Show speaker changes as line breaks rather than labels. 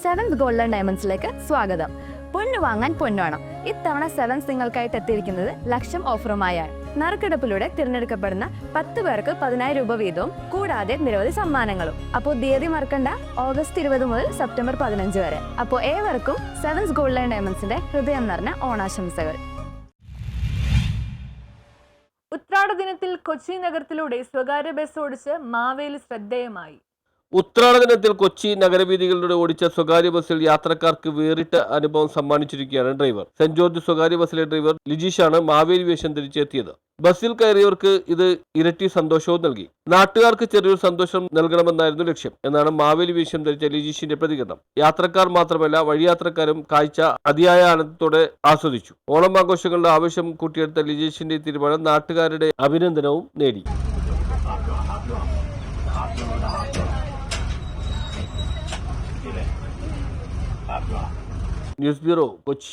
Sevens gold and ഡയമണ്ട്സിലേക്ക് സ്വാഗതം. പൊന്നു വാങ്ങാൻ പൊന്നുവേണം. ഇത്തവണ സെവൻസ് നിങ്ങൾക്കായിട്ട് എത്തിയിരിക്കുന്നത് ലക്ഷം ഓഫറുമായാണ്. നറുക്കെടുപ്പിലൂടെ തിരഞ്ഞെടുക്കപ്പെടുന്ന 10 പേർക്ക് 10,000 രൂപ വീതവും കൂടാതെ നിരവധി സമ്മാനങ്ങളും. അപ്പോൾ തീയതി മറക്കണ്ട, ഓഗസ്റ്റ് 20 മുതൽ സെപ്റ്റംബർ 15 വരെ. അപ്പോൾ ഏവർക്കും സെവൻസ് ഗോൾഡ് ആൻഡ് ഡയമണ്ട്സിന്റെ ഹൃദയം നിറഞ്ഞ ഓണാശംസകൾ.
ഉത്രാട ദിനത്തിൽ കൊച്ചി നഗരത്തിലൂടെ സ്വകാര്യ ബസ് ഓടിച്ച് മാവേലി ശ്രദ്ധേയമായി.
ഉത്രാട ദിനത്തിൽ കൊച്ചി നഗരവീഥികളിലൂടെ ഓടിച്ച സ്വകാര്യ ബസ്സിൽ യാത്രക്കാർക്ക് വേറിട്ട അനുഭവം സമ്മാനിച്ചിരിക്കുകയാണ് ഡ്രൈവർ. സെന്റ് ജോർജ് സ്വകാര്യ ബസ്സിലെ ഡ്രൈവർ ലിജീഷാണ് മാവേലി വേഷം ധരിച്ചെത്തിയത്. ബസ്സിൽ കയറിയവർക്ക് ഇത് ഇരട്ടി സന്തോഷവും നൽകി. നാട്ടുകാർക്ക് ചെറിയൊരു സന്തോഷം നൽകണമെന്നായിരുന്നു ലക്ഷ്യം എന്നാണ് മാവേലി വേഷം ധരിച്ച ലിജീഷിന്റെ പ്രതികരണം. യാത്രക്കാർ മാത്രമല്ല വഴിയാത്രക്കാരും കാഴ്ച അതിയായ ആനന്ദത്തോടെ ആസ്വദിച്ചു. ഓണം ആഘോഷങ്ങളുടെ ആവശ്യം കൂട്ടിയെടുത്ത ലിജീഷിന്റെ തീരുമാനം നാട്ടുകാരുടെ അഭിനന്ദനവും നേടി. News bureau, Kochi.